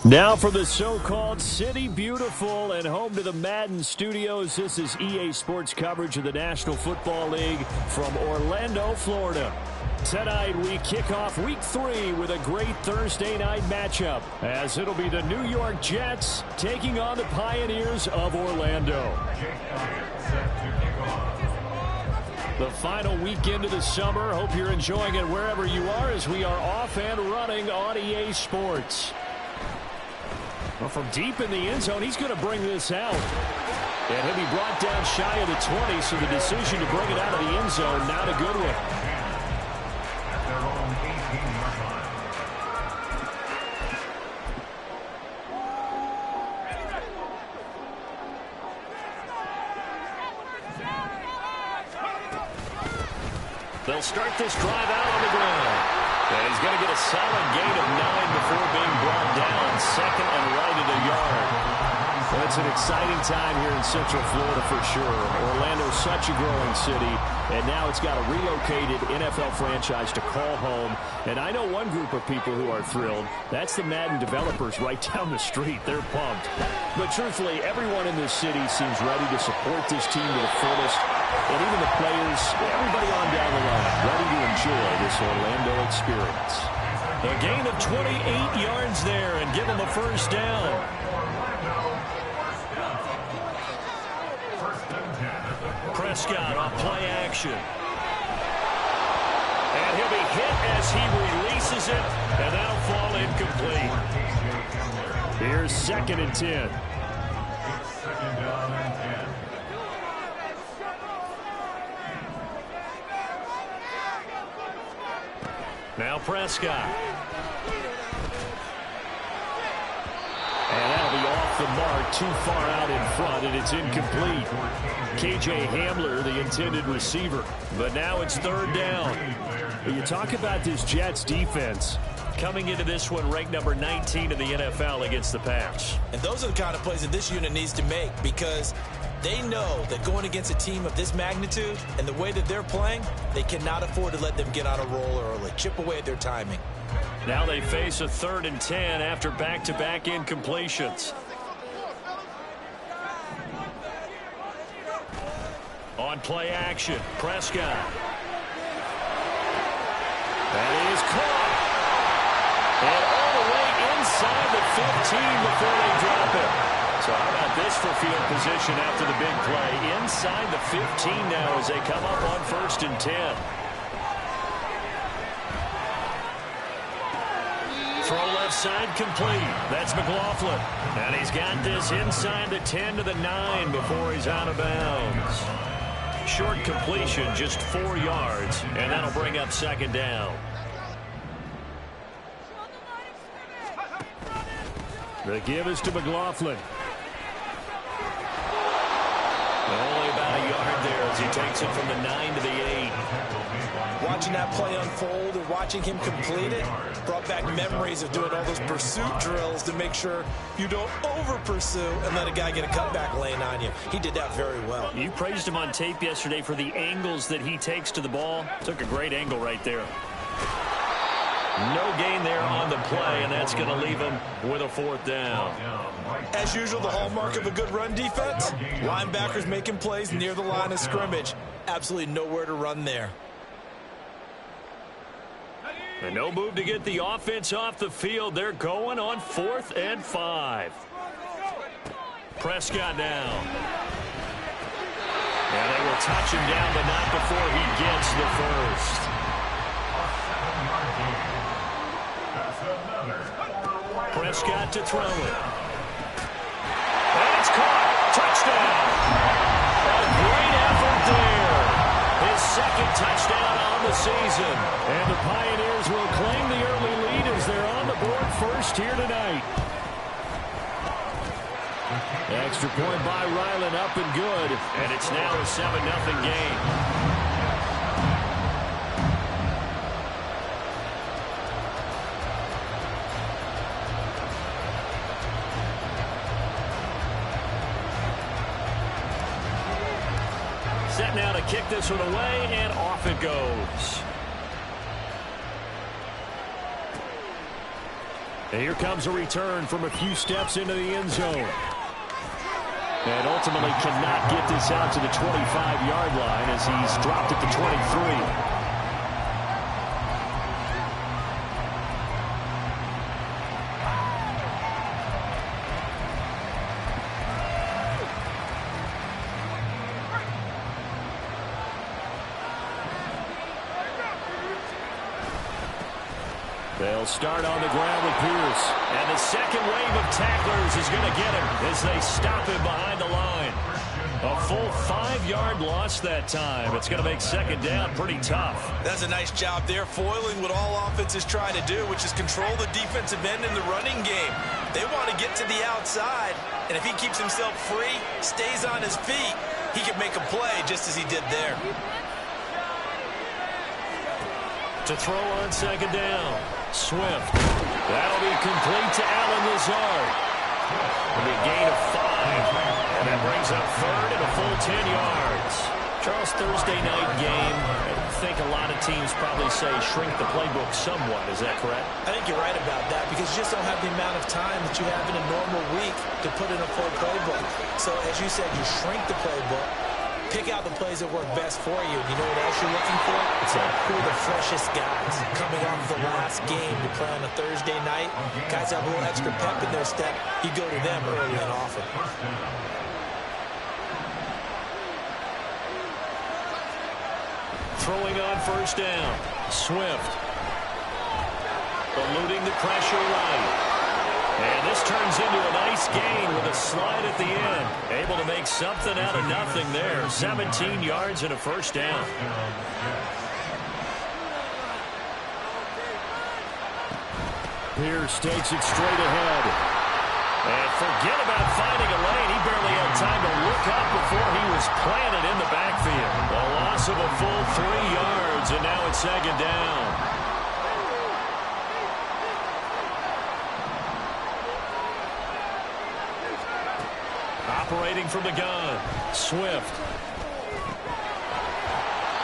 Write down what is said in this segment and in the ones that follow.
Now for the so-called City Beautiful and home to the Madden studios. This is EA Sports coverage of the National Football League from Orlando, Florida. Tonight we kick off Week 3 with a great Thursday night matchup, as it'll be the New York Jets taking on the Pioneers of Orlando. The final weekend of the summer. Hope you're enjoying it wherever you are, as we are off and running on EA Sports. Well, from deep in the end zone, he's going to bring this out. And he'll be brought down shy of the 20, so the decision to bring it out of the end zone, not a good one. They'll start this drive out on the ground. And he's going to get a solid gain of 9 before being brought down. Second and right at a yard. Well, it's an exciting time here in Central Florida for sure. Orlando's such a growing city, and now it's got a relocated NFL franchise to call home. And I know one group of people who are thrilled. That's the Madden developers right down the street. They're pumped. But truthfully, everyone in this city seems ready to support this team to the fullest. And even the players, everybody on down the line, ready to enjoy this Orlando experience. A gain of 28 yards there and give them a first down. Prescott on play action. And he'll be hit as he releases it, and that'll fall incomplete. Here's 2nd and 10. Now Prescott. And that'll be off the mark, too far out in front, and it's incomplete. KJ Hamler, the intended receiver. But now it's 3rd down. You talk about this Jets defense. Coming into this one ranked number 19 in the NFL against the pass. And those are the kind of plays that this unit needs to make, because they know that going against a team of this magnitude and the way that they're playing, they cannot afford to let them get on a roll early. Chip away at their timing. Now they face a 3rd and 10 after back-to-back incompletions. On play action, Prescott. That is caught. And all the way inside the 15 before they drop it. So how about this for field position after the big play? Inside the 15 now as they come up on 1st and 10. Throw left side complete. That's McLaughlin. And he's got this inside the 10 to the 9 before he's out of bounds. Short completion, just 4 yards, and that'll bring up 2nd down. The give is to McLaughlin. Only about a yard there as he takes it from the 9 to the 8. Watching that play unfold and watching him complete it brought back memories of doing all those pursuit drills to make sure you don't over-pursue and let a guy get a cutback lane on you. He did that very well. You praised him on tape yesterday for the angles that he takes to the ball. Took a great angle right there. No gain there on the play, and that's going to leave him with a 4th down. As usual, the hallmark of a good run defense, linebackers making plays near the line of scrimmage. Absolutely nowhere to run there. And no move to get the offense off the field. They're going on 4th and 5. Prescott now. And they will touch him down, but not before he gets the first. Prescott to throw it. And it's caught. Touchdown. A great effort there. His 2nd touchdown on the season. And the Pioneers will claim the early lead as they're on the board first here tonight. Extra point by Ryland, up and good. And it's now a 7-0 game. Set now to kick this one away, and off it goes. And here comes a return from a few steps into the end zone. And ultimately cannot get this out to the 25-yard line as he's dropped at the 23. They'll start on the ground with Pierce. And the second wave of tacklers is going to get him as they stop him behind the line. A full 5-yard loss that time. It's going to make second down pretty tough. That's a nice job there, foiling what all offenses try to do, which is control the defensive end in the running game. They want to get to the outside, and if he keeps himself free, stays on his feet, he can make a play just as he did there. To throw on second down. Swift. That'll be complete to Allen Lazard. It'll be a gain of 5. And that brings up third and a full 10 yards. Charles, Thursday night game. I think a lot of teams probably say shrink the playbook somewhat. Is that correct? I think you're right about that because you just don't have the amount of time that you have in a normal week to put in a full playbook. So as you said, you shrink the playbook. Pick out the plays that work best for you. You know what else you're looking for? It's who are the freshest guys coming off the last game to play on a Thursday night. Guys have a little extra pep in their step. You go to them early and often. Throwing on first down. Swift. Eluding the pressure right. And this turns into a nice gain with a slide at the end. Able to make something out of nothing there. 17 yards and a first down. Pierce takes it straight ahead. And forget about finding a lane. He barely had time to look up before he was planted in the backfield. A loss of a full 3 yards, and now it's second down. Operating from the gun, Swift.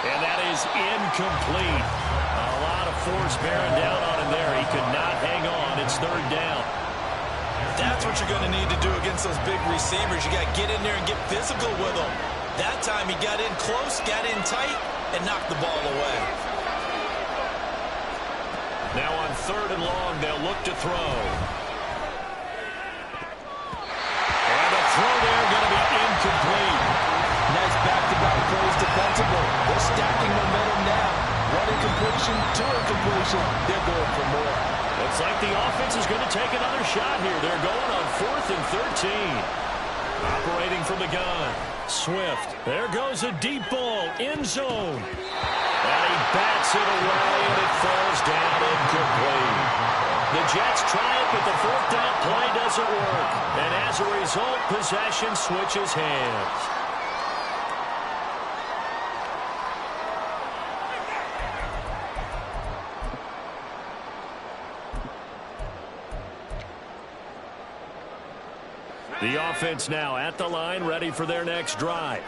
And that is incomplete. A lot of force bearing down on him there. He could not hang on. It's third down. That's what you're going to need to do against those big receivers. You got to get in there and get physical with them. That time he got in close, got in tight, and knocked the ball away. Now on third and long, they'll look to throw. Throw there going to be incomplete. Nice back-to-back plays defensively. They're stacking momentum now. One incompletion, 2 incompletion. They're going for more. Looks like the offense is going to take another shot here. They're going on 4th and 13. Operating from the gun. Swift. There goes a deep ball. End zone. And he bats it away, and it falls down incomplete. The Jets try it, but the fourth down play doesn't work. And as a result, possession switches hands. The offense now at the line, ready for their next drive.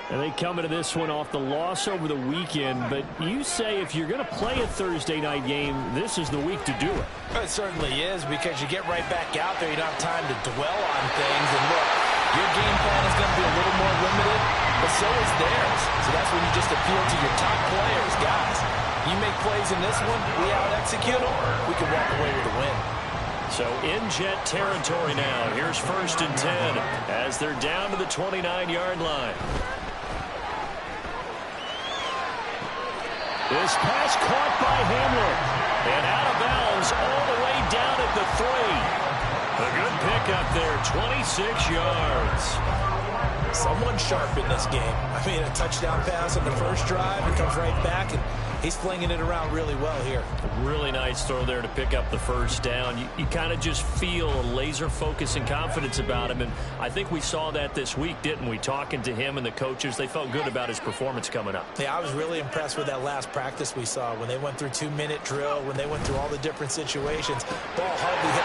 And they come into this one off the loss over the weekend, but you say if you're going to play a Thursday night game, this is the week to do it. It certainly is, because you get right back out there. You don't have time to dwell on things. And look, your game plan is going to be a little more limited, but so is theirs. So that's when you just appeal to your top players. Guys, you make plays in this one, we out-execute them, we can walk away with a win. So in Jet territory now. Here's 1st and 10 as they're down to the 29-yard line. This pass caught by Hamler. And out of bounds all the way down at the 3. A good pickup there, 26 yards. Someone sharp in this game. I mean, a touchdown pass on the first drive. It comes right back, and he's flinging it around really well here. Really nice throw there to pick up the first down. You kind of just feel a laser focus and confidence about him, and I think we saw that this week, didn't we? Talking to him and the coaches, they felt good about his performance coming up. Yeah, I was really impressed with that last practice we saw when they went through 2-minute drill, when they went through all the different situations. Ball hardly hit.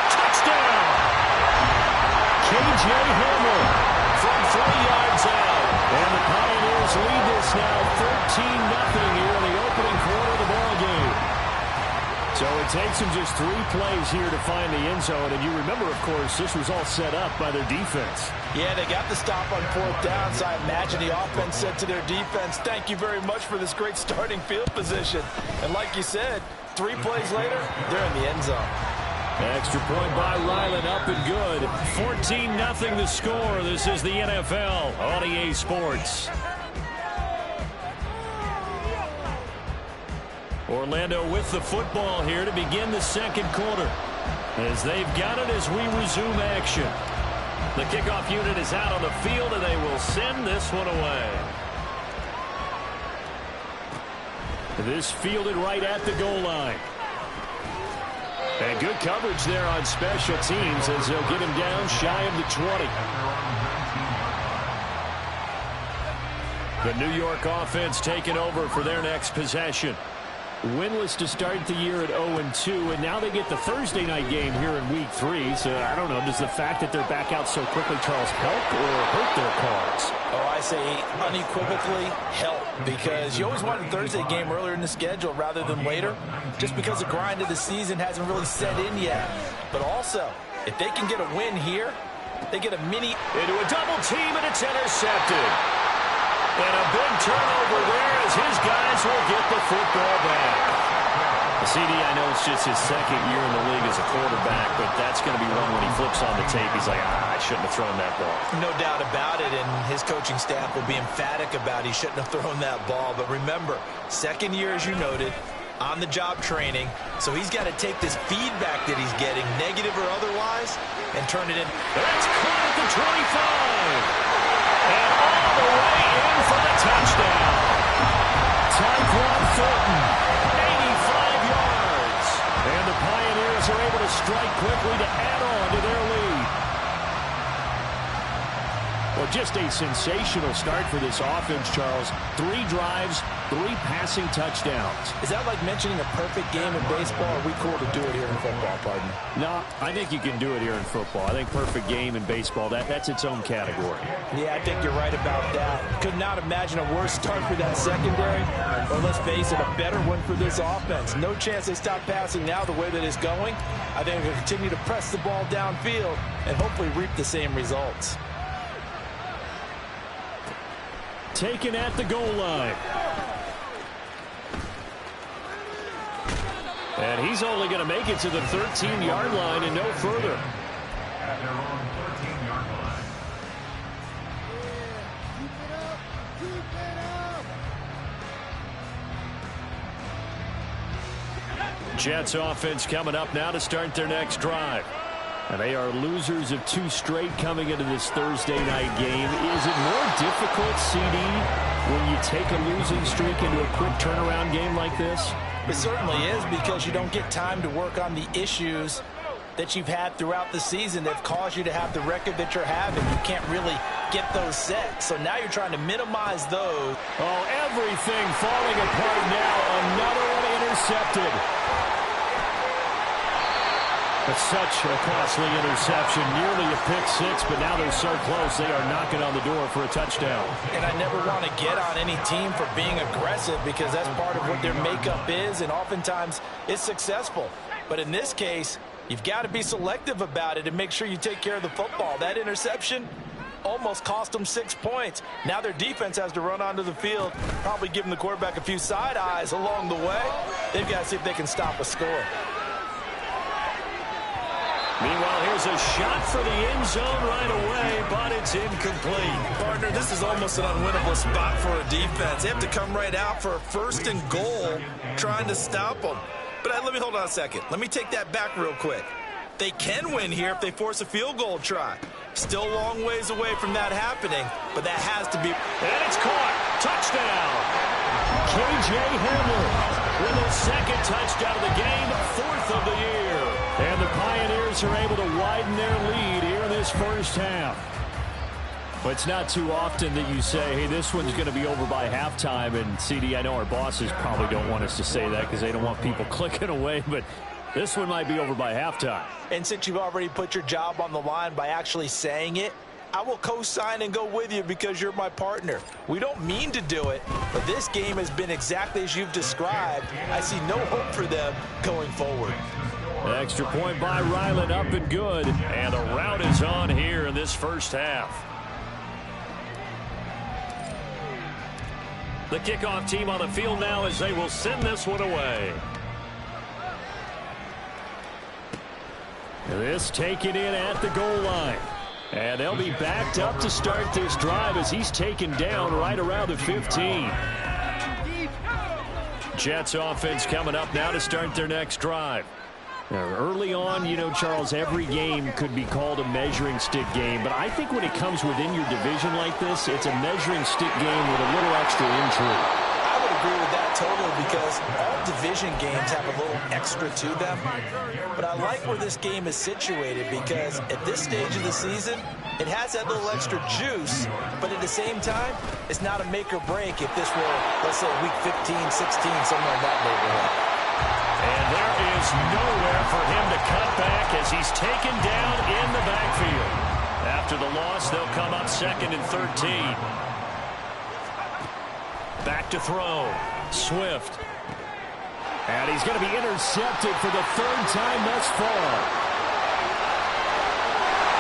Touchdown! K.J. Hamler from 3 yards out. And the Pioneers lead this now 13-0 here in the opening quarter of the ball game. So it takes them just 3 plays here to find the end zone. And you remember, of course, this was all set up by their defense. Yeah, they got the stop on 4th down, so I imagine the offense said to their defense, thank you very much for this great starting field position. And like you said, 3 plays later, they're in the end zone. Extra point by Ryland, up and good. 14-0 the score. This is the NFL on EA Sports. Orlando with the football here to begin the second quarter. As they've got it as we resume action. The kickoff unit is out on the field, and they will send this one away. This fielded right at the goal line. And good coverage there on special teams as they'll get him down shy of the 20. The New York offense taking over for their next possession. Winless to start the year at 0-2, and now they get the Thursday night game here in Week 3. So, I don't know, does the fact that they're back out so quickly, Charles, help or hurt their cause? Oh, I say unequivocally help, because you always want a Thursday game earlier in the schedule rather than later, just because the grind of the season hasn't really set in yet. But also, if they can get a win here, they get a mini... Into a double team, and it's intercepted. And a big turnover there as his guys will get the football back. CD, I know it's just his second year in the league as a quarterback, but that's going to be one when he flips on the tape. He's like, I shouldn't have thrown that ball. No doubt about it, and his coaching staff will be emphatic about he shouldn't have thrown that ball. But remember, second year, as you noted, on-the-job training, so he's got to take this feedback that he's getting, negative or otherwise, and turn it in. That's caught at the 25. And all the way in for the touchdown. Tyquan Thornton, 85 yards. And the Pioneers are able to strike quickly to add on to their lead. Well, just a sensational start for this offense, Charles. 3 drives, 3 passing touchdowns. Is that like mentioning a perfect game in baseball, or are we cool to do it here in football, pardon? No, I think you can do it here in football. I think perfect game in baseball, that's its own category. Yeah, I think you're right about that. Could not imagine a worse start for that secondary, or let's face it, a better one for this offense. No chance they stop passing now the way that it's going. I think they'll continue to press the ball downfield and hopefully reap the same results. Taken at the goal line. And he's only going to make it to the 13-yard line and no further. At their own 13-yard line. Jets offense coming up now to start their next drive. And they are losers of 2 straight coming into this Thursday night game. Is it more difficult, CD, when you take a losing streak into a quick turnaround game like this? It certainly is, because you don't get time to work on the issues that you've had throughout the season that caused you to have the record that you're having. You can't really get those set. So now you're trying to minimize those. Oh, everything falling apart now. Another one intercepted. It's such a costly interception, nearly a pick-6, but now they're so close they are knocking on the door for a touchdown. And I never want to get on any team for being aggressive, because that's part of what their makeup is, and oftentimes it's successful. But in this case, you've got to be selective about it and make sure you take care of the football. That interception almost cost them 6 points. Now their defense has to run onto the field, probably giving the quarterback a few side eyes along the way. They've got to see if they can stop a score. Meanwhile, here's a shot for the end zone right away, but it's incomplete. Partner, this is almost an unwinnable spot for a defense. They have to come right out for a 1st and goal, trying to stop them. But let me hold on a second. Let me take that back real quick. They can win here if they force a field goal try. Still a long ways away from that happening, but that has to be. And it's caught. Touchdown. K.J. Hamler with his 2nd touchdown of the game, 4th of the year. And the Pioneers are able to widen their lead here in this first half. But it's not too often that you say, hey, this one's going to be over by halftime. And, CD, I know our bosses probably don't want us to say that because they don't want people clicking away, but this one might be over by halftime. And since you've already put your job on the line by actually saying it, I will co-sign and go with you because you're my partner. We don't mean to do it, but this game has been exactly as you've described. I see no hope for them going forward. Extra point by Ryland, up and good. And the rout is on here in this first half. The kickoff team on the field now as they will send this one away. This taken in at the goal line. And they'll be backed up to start this drive as he's taken down right around the 15. Jets offense coming up now to start their next drive. Now, early on, you know, Charles, every game could be called a measuring stick game. But I think when it comes within your division like this, it's a measuring stick game with a little extra intrigue. I would agree with that totally because all division games have a little extra to them. But I like where this game is situated because at this stage of the season, it has that little extra juice, but at the same time, it's not a make or break if this were, let's say, week 15, 16, somewhere in that neighborhood. And there is nowhere for him to cut back as he's taken down in the backfield. After the loss, they'll come up 2nd and 13. Back to throw. Swift. And he's going to be intercepted for the 3rd time thus far.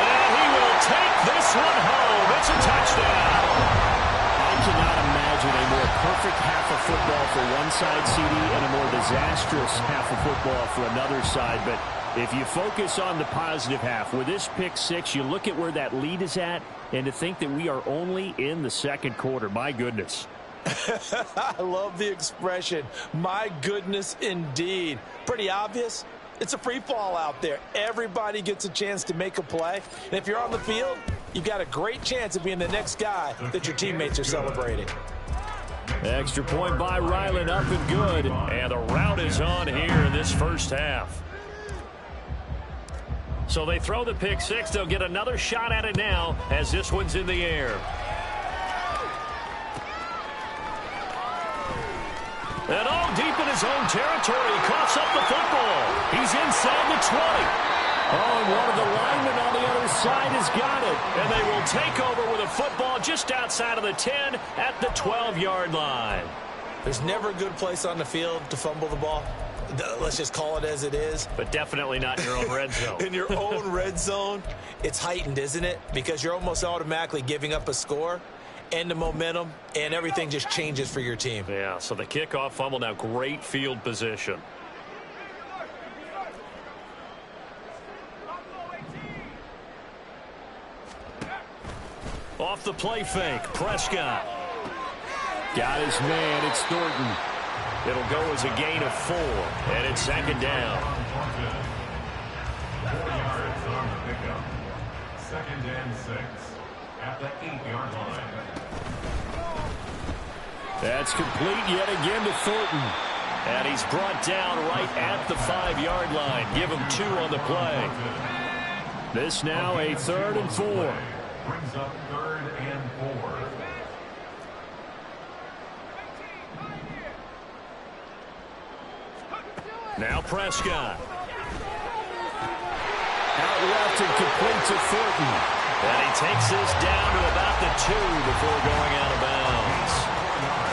And he will take this one home. It's a touchdown. I cannot imagine a more perfect half of football for one side, CD, and a more disastrous half of football for another side. But if you focus on the positive half, with this pick 6, you look at where that lead is at, and to think that we are only in the 2nd quarter. My goodness. I love the expression. My goodness, indeed. Pretty obvious. It's a free fall out there. Everybody gets a chance to make a play. And if you're on the field, you've got a great chance of being the next guy that your teammates are celebrating. Extra point by Ryland, up and good. And the rout is on here in this first half. So they throw the pick 6. They'll get another shot at it now as this one's in the air. And all deep in his own territory, he coughs up the football. He's inside the 20. Oh, and one of the linemen on the other side has got it. And they will take over with a football just outside of the 10 at the 12-yard line. There's never a good place on the field to fumble the ball. Let's just call it as it is. But definitely not in your own red zone. In your own red zone, it's heightened, isn't it? Because you're almost automatically giving up a score. And the momentum, and everything just changes for your team. Yeah, so the kickoff fumble, now great field position. Off the play fake, Prescott. Got his man, it's Thornton. It'll go as a gain of 4, and it's 2nd down. 4 yards on the pickup. 2nd and 6 at the 8-yard line. That's complete yet again to Thornton. And he's brought down right at the 5-yard line. Give him 2 on the play. This now a 3rd and 4. Brings up 3rd and 4. Now Prescott. Out left and complete to Thornton. And he takes this down to about the 2 before going out of bounds.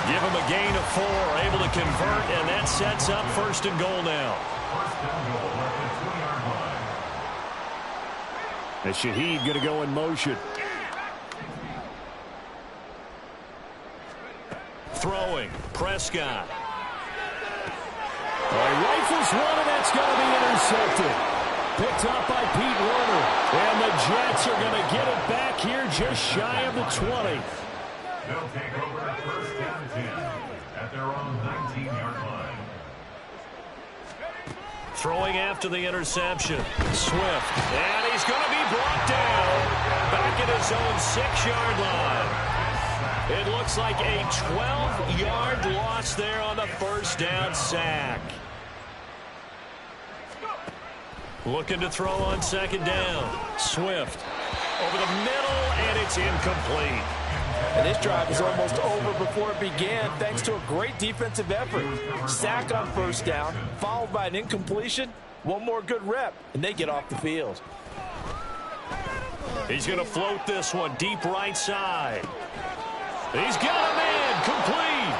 Give him a gain of 4, able to convert, and that sets up 1st and goal now. 1st and goal at the 2-yard line. And Shaheed going to go in motion. Throwing, Prescott. He rifles one, and that's going to be intercepted. Picked up by Pete Werner. And the Jets are going to get it back here just shy of the 20. They'll take over 1st and 10 at their own 19-yard line. Throwing after the interception. Swift. And he's going to be brought down. Back at his own 6-yard line. It looks like a 12-yard loss there on the 1st down sack. Looking to throw on 2nd down. Swift. Over the middle, and it's incomplete. And this drive is almost over before it began thanks to a great defensive effort. Sack on 1st down, followed by an incompletion. One more good rep, and they get off the field. He's going to float this one deep right side. He's got a man complete.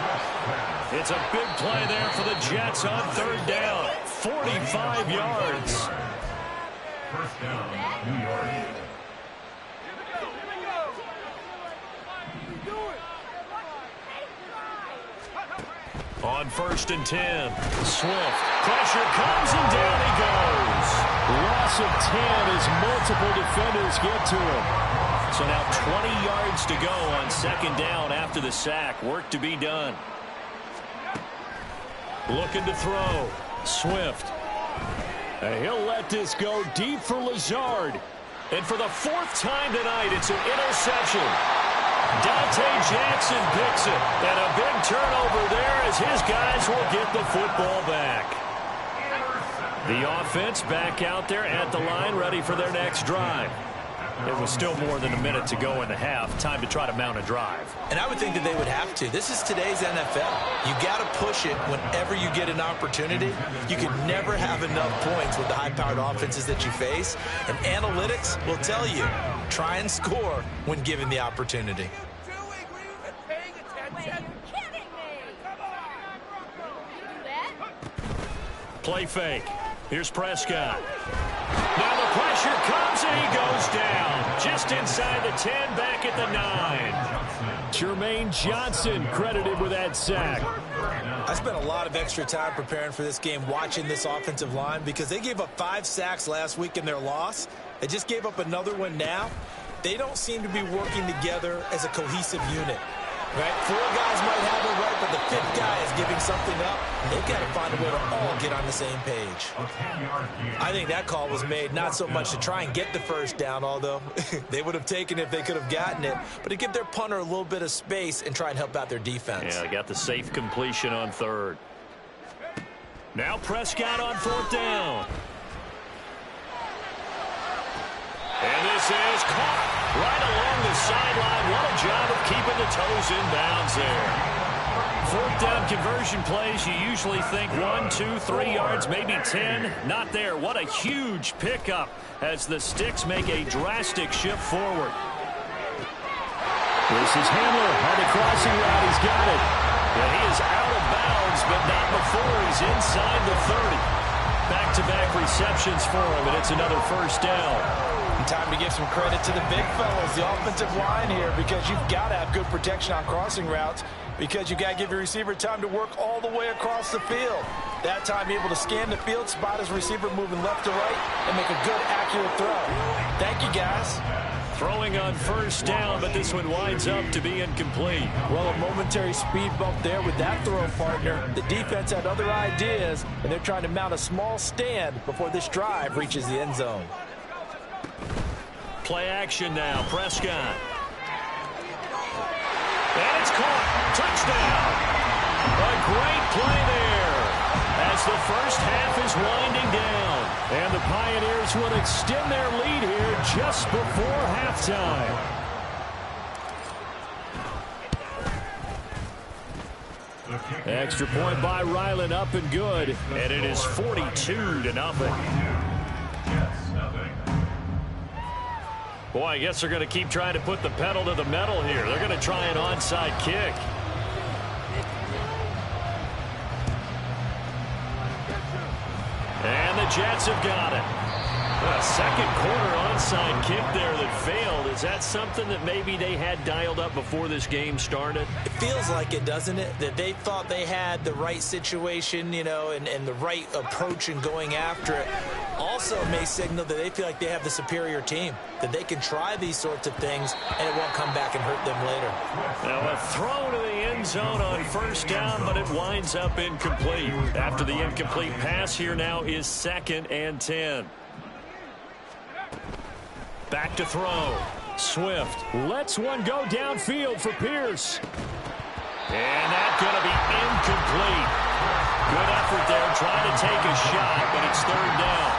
It's a big play there for the Jets on third down. 45 yards. First down, New York. On 1st and 10, Swift. Pressure comes and down he goes. Loss of 10 as multiple defenders get to him. So now 20 yards to go on 2nd down after the sack. Work to be done. Looking to throw. Swift. And he'll let this go deep for Lazard. And for the 4th time tonight, it's an interception. Dante Jackson picks it. And a big turnover there as his guys will get the football back. The offense back out there at the line, ready for their next drive. It was still more than a minute to go in the half. Time to try to mount a drive. And I would think that they would have to. This is today's NFL. You got to push it whenever you get an opportunity. You can never have enough points with the high-powered offenses that you face. And analytics will tell you, try and score when given the opportunity. Play fake. Here's Prescott. Now the pressure comes and he goes down. Just inside the 10, back at the 9. Jermaine Johnson credited with that sack. I spent a lot of extra time preparing for this game, watching this offensive line, because they gave up 5 sacks last week in their loss. They just gave up another one now. They don't seem to be working together as a cohesive unit. Right? 4 guys might have it right, but the 5th guy is giving something up. They've got to find a way to all get on the same page. I think that call was made not so much to try and get the 1st down, although they would have taken it if they could have gotten it, but to give their punter a little bit of space and try and help out their defense. Yeah, they got the safe completion on 3rd. Now Prescott on 4th down. And this is caught right along the sideline. What a job of keeping the toes in bounds there. 4th down conversion plays, you usually think 1, 2, 3 yards, maybe 10. Not there. What a huge pickup as the Sticks make a drastic shift forward. This is Hamler on the crossing route. He's got it. And he is out of bounds, but not before he's inside the 30. Back-to-back receptions for him, and it's another 1st down. Time to give some credit to the big fellas, the offensive line here, because you've got to have good protection on crossing routes, because you've got to give your receiver time to work all the way across the field. That time, able to scan the field, spot his receiver moving left to right, and make a good, accurate throw. Thank you, guys. Throwing on 1st down, but this one winds up to be incomplete. Well, a momentary speed bump there with that throw partner. The defense had other ideas, and they're trying to mount a small stand before this drive reaches the end zone. Play action now, Prescott. And it's caught. Touchdown. A great play there as the 1st half is winding down. And the Pioneers will extend their lead here just before halftime. Extra point by Ryland, up and good. And it is 42-0. Boy, I guess they're going to keep trying to put the pedal to the metal here. They're going to try an onside kick. And the Jets have got it. A 2nd quarter onside kick there that failed. Is that something that maybe they had dialed up before this game started? It feels like it, doesn't it? That they thought they had the right situation, you know, and the right approach in going after it. Also may signal that they feel like they have the superior team, that they can try these sorts of things and it won't come back and hurt them later. Now a throw to the end zone on 1st down, but it winds up incomplete. After the incomplete pass, here now is 2nd and 10. Back to throw. Swift lets one go downfield for Pierce. And that's going to be incomplete. Good effort there, trying to take a shot, but it's 3rd down.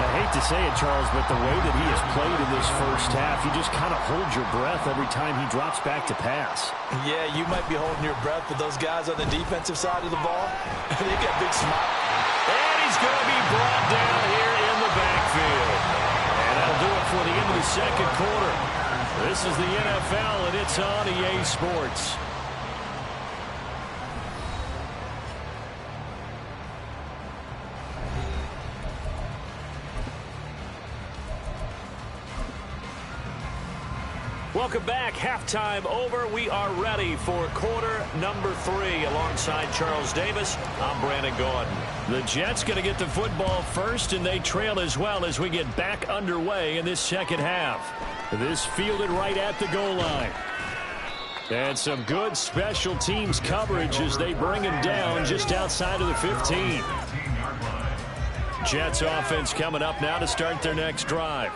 I hate to say it, Charles, but the way that he has played in this 1st half, you just kind of hold your breath every time he drops back to pass. Yeah, you might be holding your breath, but those guys on the defensive side of the ball, they got big smile. And he's going to be brought down here in the backfield. And that'll do it for the end of the second quarter. This is the NFL, and it's on EA Sports. Welcome back. Halftime over. We are ready for quarter number 3. Alongside Charles Davis, I'm Brandon Gordon. The Jets going to get the football first, and they trail as well as we get back underway in this second half. This fielded right at the goal line. And some good special teams coverage as they bring him down just outside of the 15. Jets offense coming up now to start their next drive.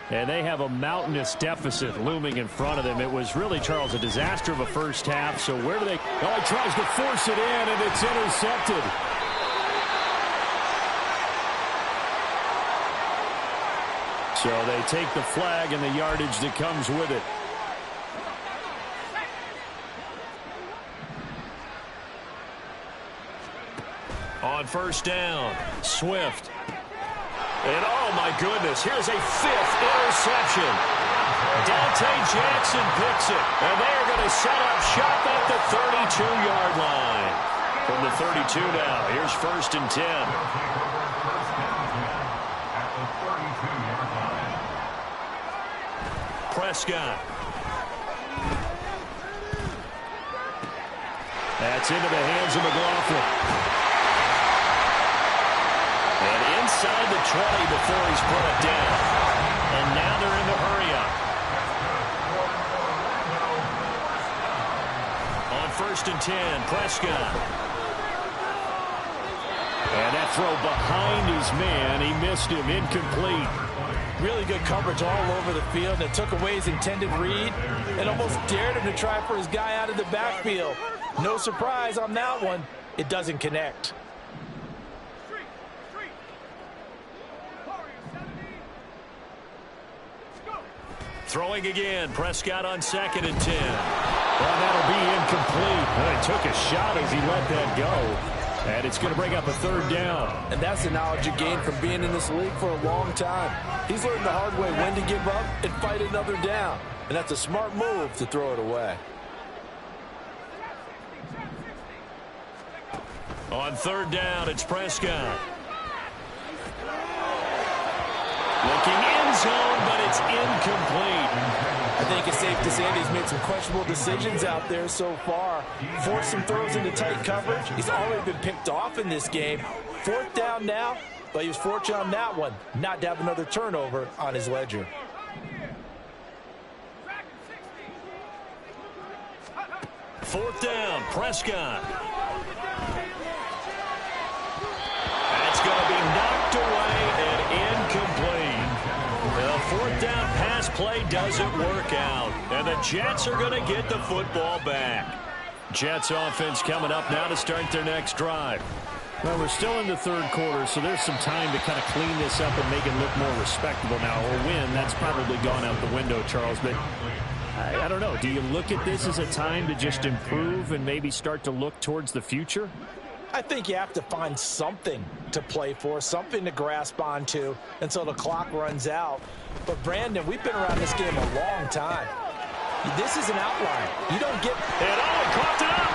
And they have a mountainous deficit looming in front of them. It was really, Charles, a disaster of a first half. So where do they... Oh, he tries to force it in, and it's intercepted. So they take the flag and the yardage that comes with it. On first down, Swift. And, oh, my goodness, here's a 5th interception. Dante Jackson picks it, and they are going to set up shop at the 32-yard line. From the 32 now, here's 1st and 10. Prescott. That's into the hands of McLaughlin. And inside the 20 before he's put it down. And now they're in the hurry-up. On 1st and 10, Prescott. And that throw behind his man. He missed him, incomplete. Really good coverage all over the field. It took away his intended read and almost dared him to try for his guy out of the backfield. No surprise on that one. It doesn't connect. Throwing again, Prescott on 2nd and 10. Well, that'll be incomplete. Well, he took a shot as he let that go. And it's going to bring up a 3rd down. And that's the knowledge you gain from being in this league for a long time. He's learned the hard way when to give up and fight another down. And that's a smart move to throw it away. On 3rd down, it's Prescott. Looking in zone, but it's incomplete. I think it's safe to say that he's made some questionable decisions out there so far. Forced some throws into tight coverage. He's already been picked off in this game. 4th down now, but he was fortunate on that one not to have another turnover on his ledger. Fourth down, Prescott. That's going to be knocked away and incomplete. The 4th down pass play doesn't work out, and the Jets are going to get the football back. Jets offense coming up now to start their next drive. Well, we're still in the 3rd quarter, so there's some time to kind of clean this up and make it look more respectable now. Or win, that's probably gone out the window, Charles. But I don't know. Do you look at this as a time to just improve and maybe start to look towards the future? I think you have to find something to play for, something to grasp onto until the clock runs out. But, Brandon, we've been around this game a long time. This is an outline. You don't get... And he caught it up.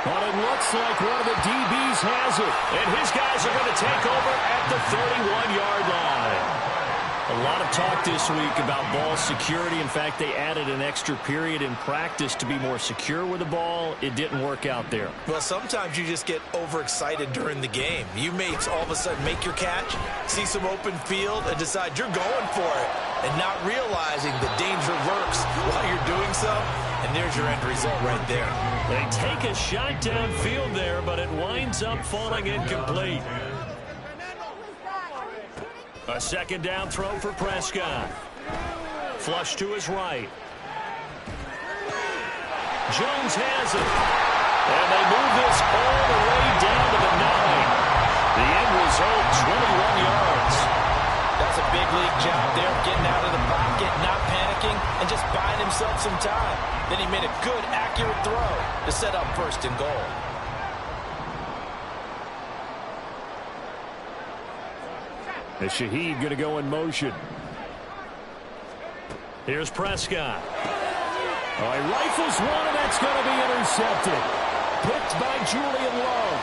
But it looks like one of the DBs has it. And his guys are going to take over at the 31-yard line. A lot of talk this week about ball security. In fact, they added an extra period in practice to be more secure with the ball. It didn't work out there. Well, sometimes you just get overexcited during the game. You may all of a sudden make your catch, see some open field, and decide you're going for it, and not realizing the danger lurks while you're doing so. And there's your end result right there. They take a shot downfield there, but it winds up falling incomplete. A 2nd down throw for Prescott. Flush to his right. Jones has it. And they move this all the way down to the 9. The end result, 21 yards. That's a big league job there, getting out of the pocket, not panicking, and just buying himself some time. Then he made a good, accurate throw to set up 1st and goal. And Shaheed going to go in motion. Here's Prescott. Oh, he rifles one, and that's going to be intercepted. Picked by Julian Love.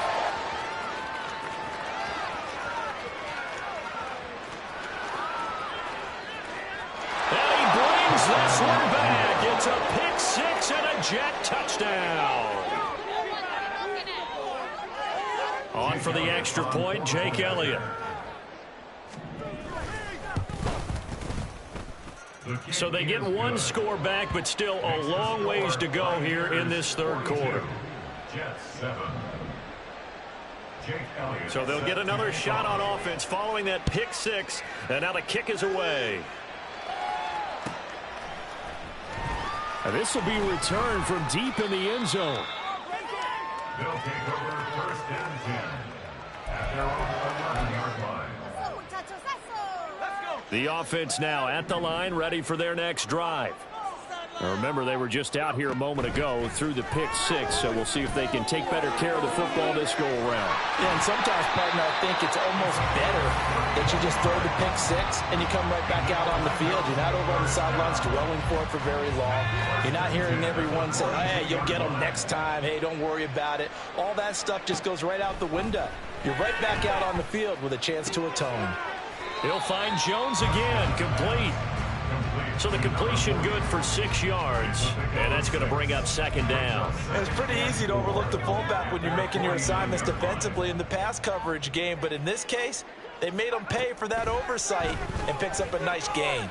And he brings this one back. It's a pick six and a Jet touchdown. On for the extra point, Jake Elliott. So they get one score back, but still a long ways to go here in this third quarter. So they'll get another shot on offense following that pick six, and now the kick is away. And this will be returned from deep in the end zone. They'll take over first and 10 at their own 11-yard line. The offense now at the line, ready for their next drive. Now remember, they were just out here a moment ago through the pick six, so we'll see if they can take better care of the football this go-around. Yeah, and sometimes, partner, I think it's almost better that you just throw the pick six and you come right back out on the field. You're not over on the sidelines dwelling for it for very long. You're not hearing everyone say, hey, you'll get them next time. Hey, don't worry about it. All that stuff just goes right out the window. You're right back out on the field with a chance to atone. He'll find Jones again, complete. So the completion good for 6 yards, and that's going to bring up second down. It's pretty easy to overlook the fullback when you're making your assignments defensively in the pass coverage game, but in this case, they made him pay for that oversight and picks up a nice gain.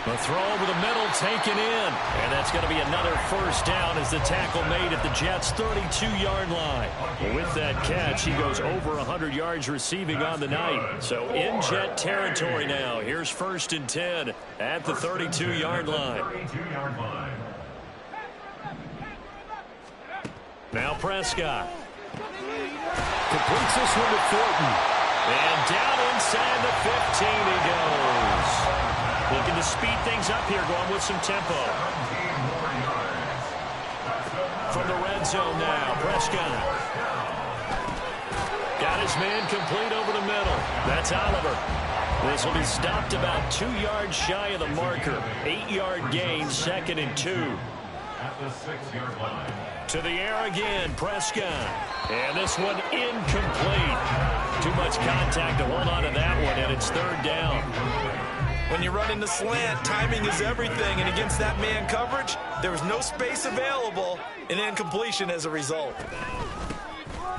The throw over the middle taken in, and that's going to be another first down as the tackle made at the Jets' 32-yard line. Well, with that catch, he goes over 100 yards receiving on the night. So in Jet territory now. Here's first and 10 at the 32-yard line. Now Prescott. Completes this one to Thornton. And down inside the 15 he goes. Looking to speed things up here, going with some tempo. From the red zone now, Prescott. Got his man complete over the middle. That's Oliver. This will be stopped about 2 yards shy of the marker. 8-yard gain, second and 2. At the 6-yard line. To the air again, Prescott. And this one incomplete. Too much contact to hold on to that one, and it's third down. When you're running the slant, timing is everything, and against that man coverage, there was no space available, and incompletion as a result.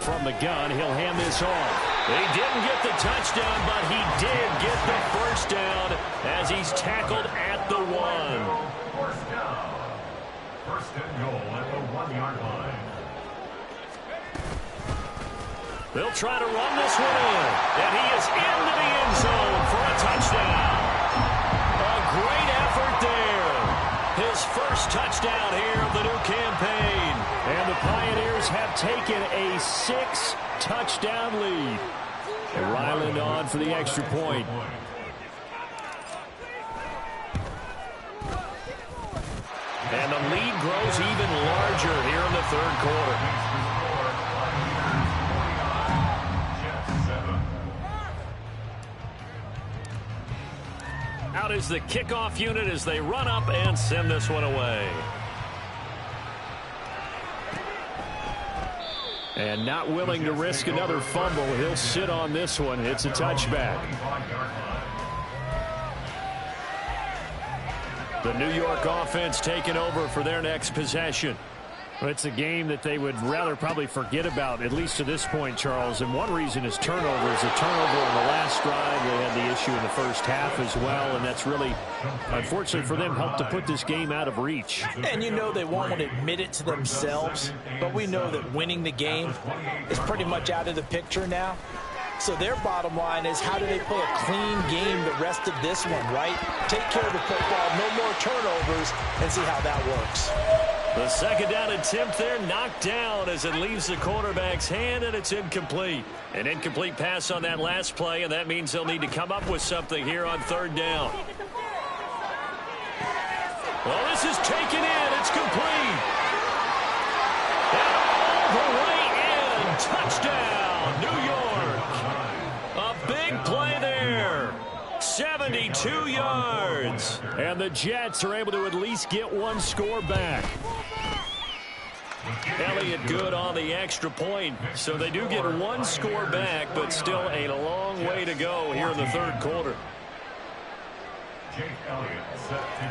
From the gun, he'll hand this off. He didn't get the touchdown, but he did get the first down as he's tackled at the 1. First down. First and goal at the 1-yard line. They'll try to run this one in, and he is into the end zone for a touchdown. Great effort there. His first touchdown here of the new campaign. And the Pioneers have taken a 6-touchdown lead. And Ryland on for the extra point. And the lead grows even larger here in the third quarter. Out is the kickoff unit as they run up and send this one away. And not willing to risk another fumble, he'll sit on this one. It's a touchback. The New York offense taking over for their next possession. Well, it's a game that they would rather probably forget about, at least to this point, Charles. And one reason is turnovers. A turnover in the last drive. They had the issue in the first half as well. And that's really, unfortunately for them, helped to put this game out of reach. And you know they won't admit it to themselves. But we know that winning the game is pretty much out of the picture now. So their bottom line is, how do they play a clean game the rest of this one, right? Take care of the football, no more turnovers, and see how that works. The second down attempt there knocked down as it leaves the quarterback's hand, and it's incomplete. An incomplete pass on that last play, and that means they'll need to come up with something here on third down. Well, this is taken in. It's complete. And all the way in. Touchdown, New York. A big play there. 72 yards. And the Jets are able to at least get one score back. Elliott good on the extra point. So they do get one score back, but still a long way to go here in the third quarter.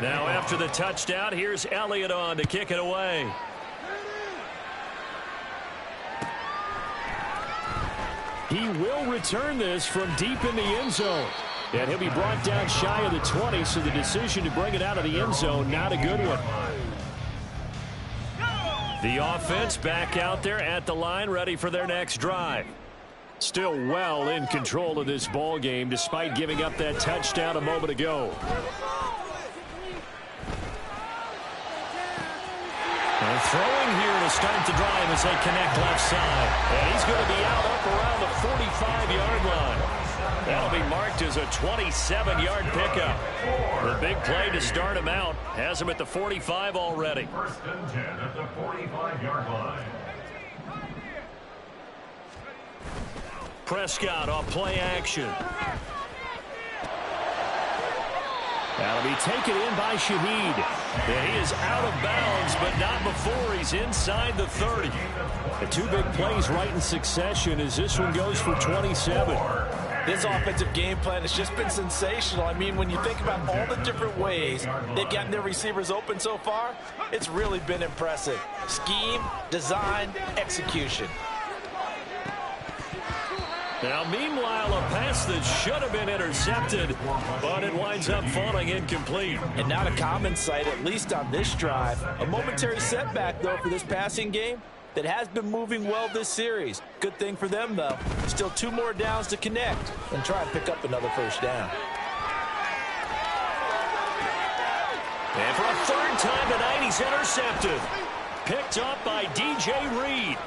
Now after the touchdown, here's Elliott on to kick it away. He will return this from deep in the end zone. And he'll be brought down shy of the 20, so the decision to bring it out of the end zone, not a good one. The offense back out there at the line, ready for their next drive. Still well in control of this ball game, despite giving up that touchdown a moment ago. And throwing here to start the drive as they connect left side. And he's going to be out up around the 45-yard line. That'll be marked as a 27-yard pickup. The big play to start him out has him at the 45 already. First and 10 at the 45-yard line. Prescott off play action. That'll be taken in by Shaheed. And he is out of bounds, but not before he's inside the 30. The two big plays right in succession as this one goes for 27. This offensive game plan has just been sensational. I mean, when you think about all the different ways they've gotten their receivers open so far, it's really been impressive. Scheme, design, execution. Now, meanwhile, a pass that should have been intercepted, but it winds up falling incomplete. And not a common sight, at least on this drive. A momentary setback, though, for this passing game that has been moving well this series. Good thing for them, though. Still 2 more downs to connect and try and pick up another first down. And for a third time tonight, he's intercepted. Picked up by DJ Reed.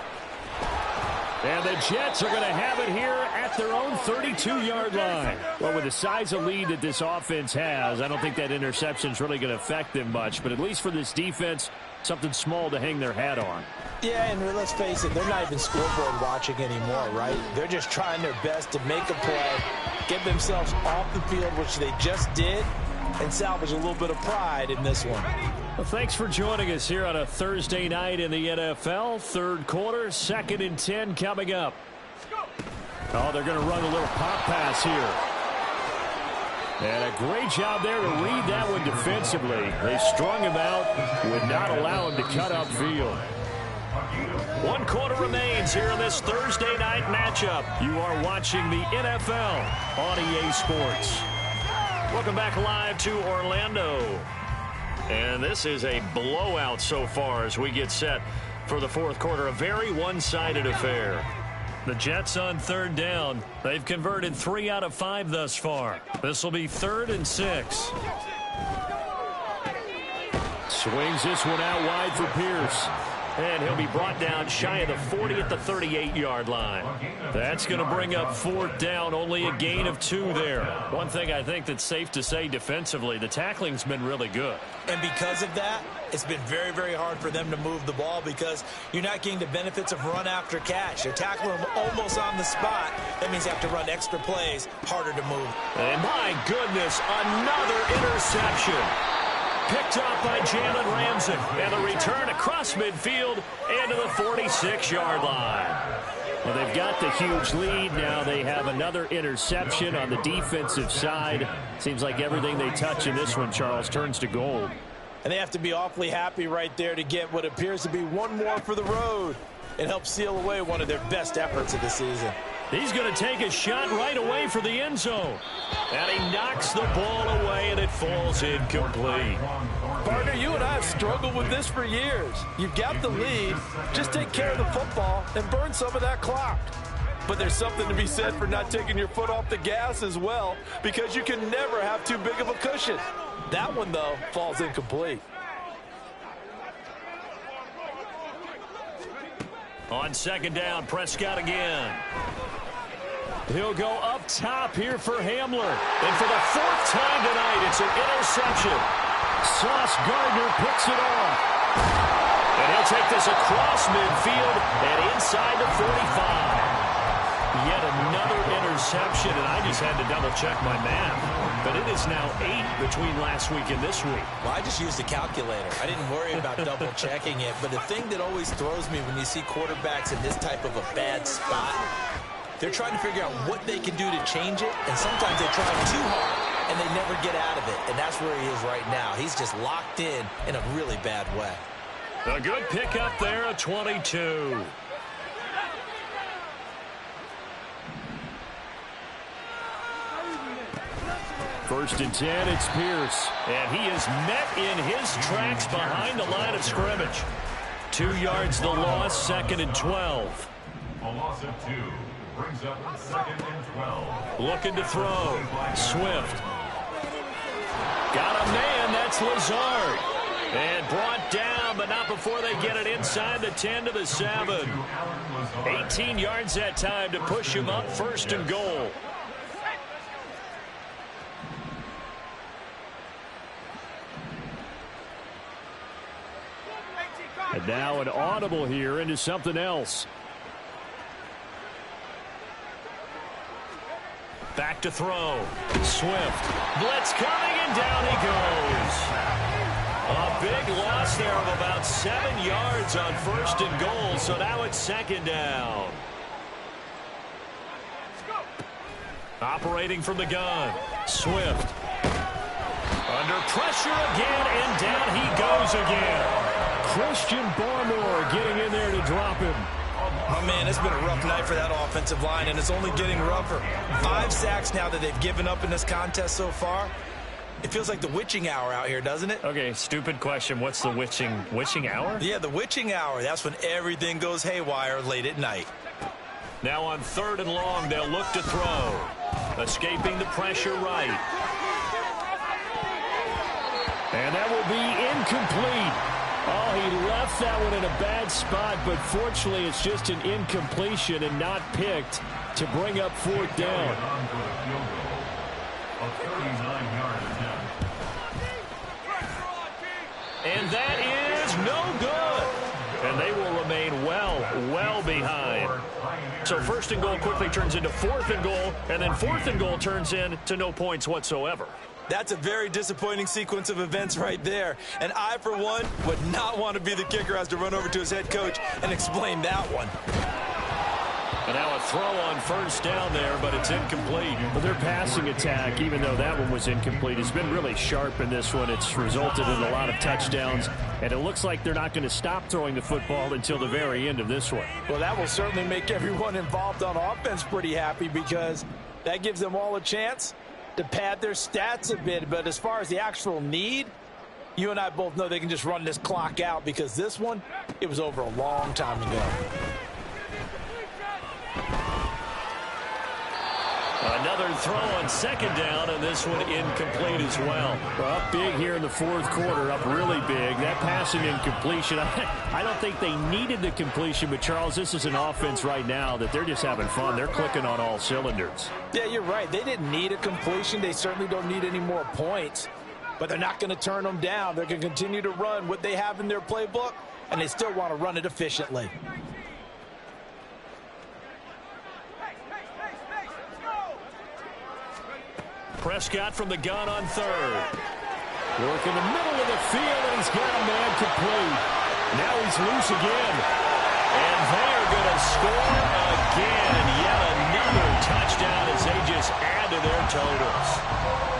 And the Jets are going to have it here at their own 32-yard line. Well, with the size of lead that this offense has, I don't think that interception is really going to affect them much. But at least for this defense, something small to hang their hat on. Yeah, and let's face it, they're not even scoreboard watching anymore, right? They're just trying their best to make a play, get themselves off the field, which they just did, and salvage a little bit of pride in this one. Well, thanks for joining us here on a Thursday night in the NFL. Third quarter, 2nd and 10 coming up. Oh, they're going to run a little pop pass here. And a great job there to read that one defensively. They strung him out, would not allow him to cut upfield. 1 quarter remains here in this Thursday night matchup. You are watching the NFL on EA Sports. Welcome back live to Orlando. And this is a blowout so far as we get set for the fourth quarter. A very one-sided affair. The Jets on third down. They've converted 3 out of 5 thus far. This will be 3rd and 6. Swings this one out wide for Pierce. And he'll be brought down shy of the 40 at the 38-yard line. That's going to bring up 4th down, only a gain of 2 there. One thing I think that's safe to say defensively, the tackling's been really good. And because of that, it's been very, very hard for them to move the ball because you're not getting the benefits of run after catch. You're tackling them almost on the spot. That means you have to run extra plays, harder to move. And my goodness, another interception. Picked up by Jalen Ramsey. And the return across midfield and to the 46-yard line. Well, they've got the huge lead. Now they have another interception on the defensive side. Seems like everything they touch in this one, Charles, turns to gold. And they have to be awfully happy right there to get what appears to be one more for the road and help seal away one of their best efforts of the season. He's going to take a shot right away for the end zone. And he knocks the ball away, and it falls incomplete. Partner, you and I have struggled with this for years. You've got the lead. Just take care of the football and burn some of that clock. But there's something to be said for not taking your foot off the gas as well, because you can never have too big of a cushion. That one, though, falls incomplete. On 2nd down, Prescott again. He'll go up top here for Hamler. And for the 4th time tonight, it's an interception. Sauce Gardner picks it off. And he'll take this across midfield and inside the 45. Yet another interception, and I just had to double-check my math. but it is now 8 between last week and this week. Well, I just used a calculator. I didn't worry about double checking it, but the thing that always throws me when you see quarterbacks in this type of a bad spot, they're trying to figure out what they can do to change it, and sometimes they try too hard, and they never get out of it, and that's where he is right now. He's just locked in a really bad way. A good pickup there at 22. First and 10, it's Pierce. And he is met in his tracks behind the line of scrimmage. 2 yards the loss, 2nd and 12. A loss of 2 brings up 2nd and 12. Looking to throw. Swift. Got a man, that's Lazard. And brought down, but not before they get it inside the 10 to the 7. 18 yards that time to push him up, 1st and goal. And now an audible here into something else. Back to throw. Swift. Blitz coming, and down he goes. A big loss there of about 7 yards on 1st and goal, so now it's 2nd down. Operating from the gun. Swift. Under pressure again, and down he goes again. Christian Barmore getting in there to drop him. Oh, man, it's been a rough night for that offensive line, and it's only getting rougher. 5 sacks now that they've given up in this contest so far. It feels like the witching hour out here, doesn't it? Okay, stupid question. What's the witching hour? Yeah, the witching hour. That's when everything goes haywire late at night. Now on 3rd and long, they'll look to throw. Escaping the pressure right. And that will be incomplete. Oh, he left that one in a bad spot, but fortunately it's just an incompletion and not picked to bring up 4th down. And that is no good. And they will remain well behind. So 1st and goal quickly turns into 4th and goal, and then 4th and goal turns into no points whatsoever. That's a very disappointing sequence of events right there. And I, for one, would not want to be the kicker who has to run over to his head coach and explain that one. And now a throw on 1st down there, but it's incomplete. Well, their passing attack, even though that one was incomplete, has been really sharp in this one. It's resulted in a lot of touchdowns, and it looks like they're not going to stop throwing the football until the very end of this one. Well, that will certainly make everyone involved on offense pretty happy, because that gives them all a chance to pad their stats a bit. But as far as the actual need, you and I both know they can just run this clock out, because this one, it was over a long time ago. Another throw on 2nd down, and this one incomplete as well. Up big here in the 4th quarter, up really big. That passing incompletion, I don't think they needed the completion, but Charles, this is an offense right now that they're just having fun. They're clicking on all cylinders. Yeah, you're right. They didn't need a completion. They certainly don't need any more points, but they're not going to turn them down. They're going to continue to run what they have in their playbook, and they still want to run it efficiently. Prescott from the gun on 3rd. Work in the middle of the field, and he's got a man complete. Now he's loose again. And they're going to score again. Yet another touchdown as they just add to their totals.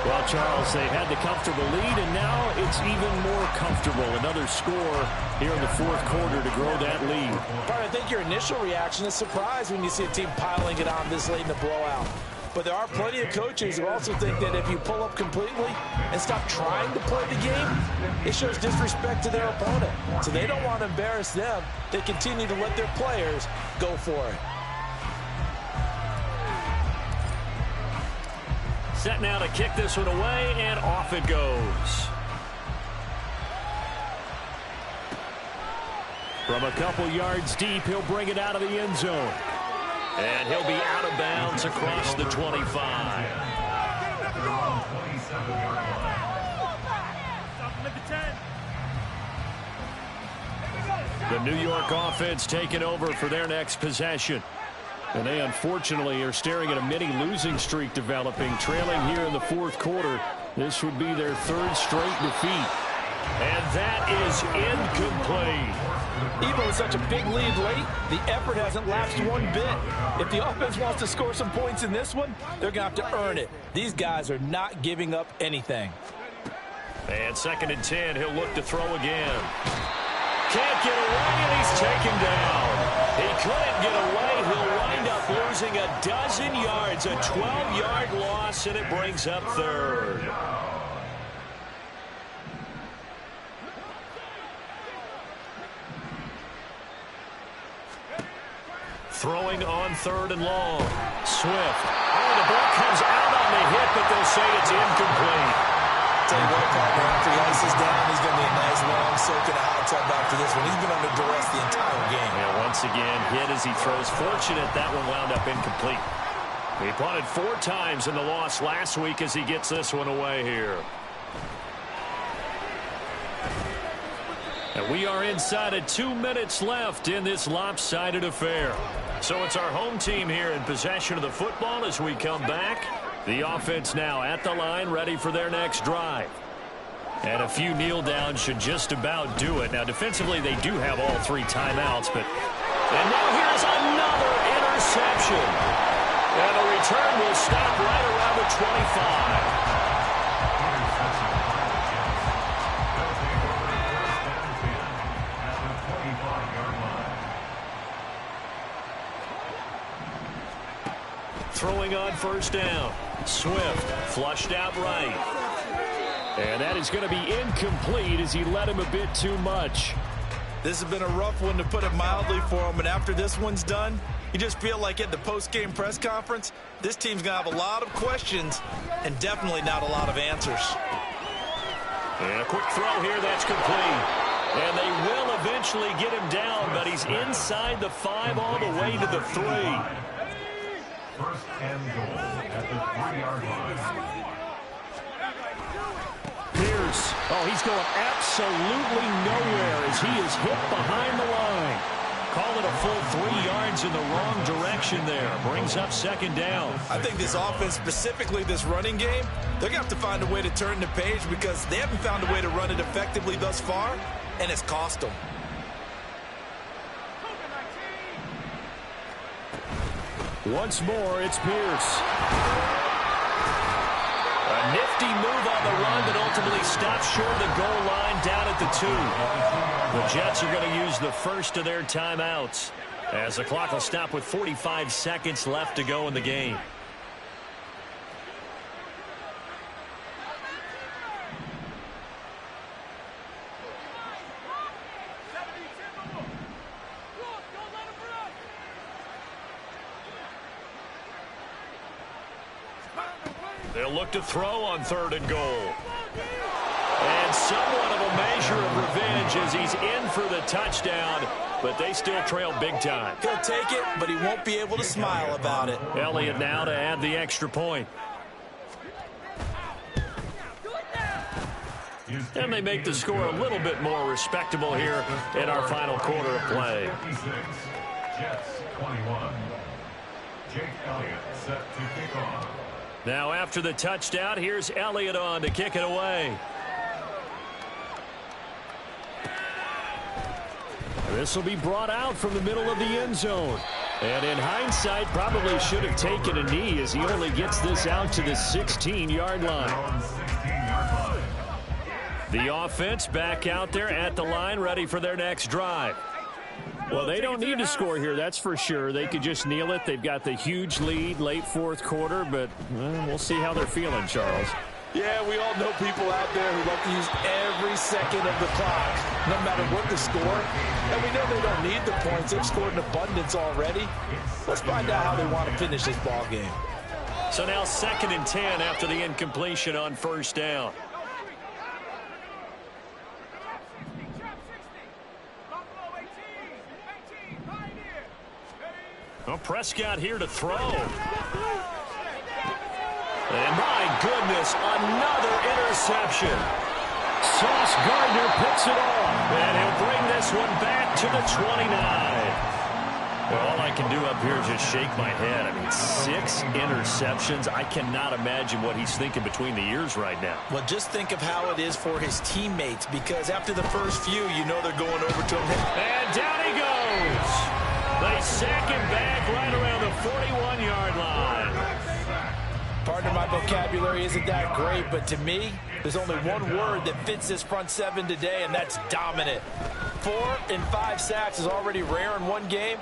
Well, Charles, they had the comfortable lead, and now it's even more comfortable. Another score here in the 4th quarter to grow that lead. I think your initial reaction is surprise when you see a team piling it on this late in the blowout. But there are plenty of coaches who also think that if you pull up completely and stop trying to play the game, it shows disrespect to their opponent. So they don't want to embarrass them. They continue to let their players go for it. Set now to kick this one away, and off it goes. From a couple yards deep, he'll bring it out of the end zone. And he'll be out of bounds across the 25. The New York offense taking over for their next possession. And they unfortunately are staring at a mini losing streak developing, trailing here in the fourth quarter. This would be their third straight defeat. And that is incomplete. Even with such a big lead late, the effort hasn't lapsed one bit. If the offense wants to score some points in this one, they're going to have to earn it. These guys are not giving up anything. And 2nd and 10, he'll look to throw again. Can't get away, and he's taken down. He couldn't get away. He'll wind up losing a dozen yards, a 12-yard loss, and it brings up third. Throwing on 3rd and long. Swift. Oh, the ball comes out on the hit, but they'll say it's incomplete. Tell you what, partner, after he ices down, he's going to be a nice long soak in a hot tub after this one. He's been under duress the entire game. Yeah, once again, hit as he throws. Fortunate that one wound up incomplete. He punted 4 times in the loss last week as he gets this one away here. And we are inside of 2 minutes left in this lopsided affair. So it's our home team here in possession of the football as we come back. The offense now at the line, ready for their next drive. And a few kneel downs should just about do it. Now, defensively, they do have all 3 timeouts. And now here's another interception. And the return will stop right around the 25. Throwing on 1st down. Swift flushed out right. And that is going to be incomplete as he led him a bit too much. This has been a rough one, to put it mildly, for him. And after this one's done, you just feel like at the post-game press conference, this team's going to have a lot of questions and definitely not a lot of answers. And a quick throw here, that's complete. And they will eventually get him down, but he's inside the 5 all the way to the 3. 1st and goal at the 3-yard line. Pierce. Oh, he's going absolutely nowhere as he is hit behind the line. Call it a full 3 yards in the wrong direction there. Brings up 2nd down. I think this offense, specifically this running game, they're going to have to find a way to turn the page because they haven't found a way to run it effectively thus far, and it's cost them. Once more, it's Pierce. A nifty move on the run that ultimately stops short of the goal line down at the 2. The Jets are going to use the first of their timeouts as the clock will stop with 45 seconds left to go in the game. They'll look to throw on 3rd and goal. And somewhat of a measure of revenge as he's in for the touchdown, but they still trail big time. He'll take it, but he won't be able to smile about it. Elliott now to add the extra point. And they make the score a little bit more respectable here in our final quarter of play. Jets 21. Jake Elliott set to kick off. Now after the touchdown, here's Elliott on to kick it away. This will be brought out from the middle of the end zone. And in hindsight, probably should have taken a knee as he only gets this out to the 16-yard line. The offense back out there at the line, ready for their next drive. Well, they don't need to score here, that's for sure. They could just kneel it. They've got the huge lead, late 4th quarter, but we'll see how they're feeling, Charles. Yeah, we all know people out there who love to use every second of the clock, no matter what the score. And we know they don't need the points. They've scored in abundance already. Let's find out how they want to finish this ball game. So now 2nd and 10 after the incompletion on 1st down. Well, Prescott here to throw. And my goodness, another interception. Sauce Gardner picks it off. And he'll bring this one back to the 29. Well, all I can do up here is just shake my head. I mean, 6 interceptions. I cannot imagine what he's thinking between the ears right now. Well, just think of how it is for his teammates, because after the first few, you know they're going over to him. And down he goes. They sack him back right around the 41-yard line. Pardon my vocabulary isn't that great, but to me, there's only one word that fits this front seven today, and that's dominant. 4 and 5 sacks is already rare in one game.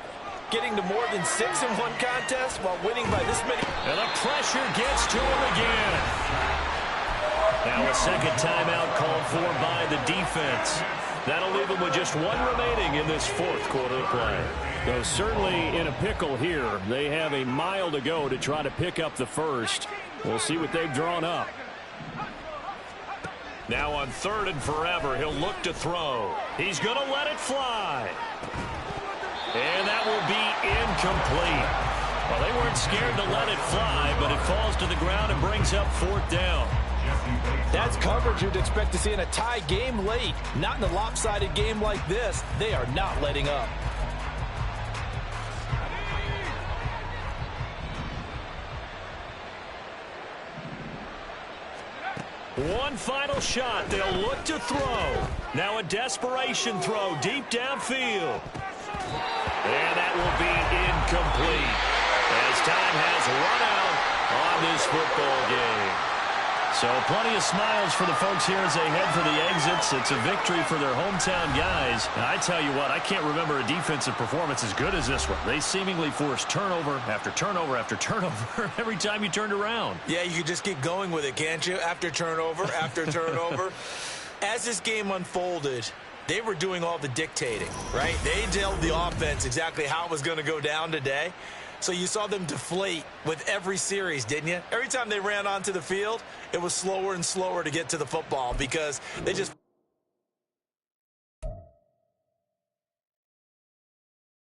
Getting to more than 6 in one contest while winning by this many. And the pressure gets to him again. Now a second timeout called for by the defense. That'll leave them with just 1 remaining in this fourth quarter of play. So certainly in a pickle here. They have a mile to go to try to pick up the first. We'll see what they've drawn up. Now on 3rd and forever, he'll look to throw. He's going to let it fly. And that will be incomplete. Well, they weren't scared to let it fly, but it falls to the ground and brings up 4th down. That's coverage you'd expect to see in a tie game late. Not in a lopsided game like this. They are not letting up. One final shot. They'll look to throw. Now a desperation throw deep downfield. And that will be incomplete as time has run out on this football game. So plenty of smiles for the folks here as they head for the exits. It's a victory for their hometown guys. And I tell you what, I can't remember a defensive performance as good as this one. They seemingly forced turnover after turnover after turnover every time you turned around. Yeah, you could just keep going with it, can't you? After turnover, after turnover. As this game unfolded, they were doing all the dictating, right? They told the offense exactly how it was going to go down today. So you saw them deflate with every series, didn't you? Every time they ran onto the field, it was slower and slower to get to the football because they just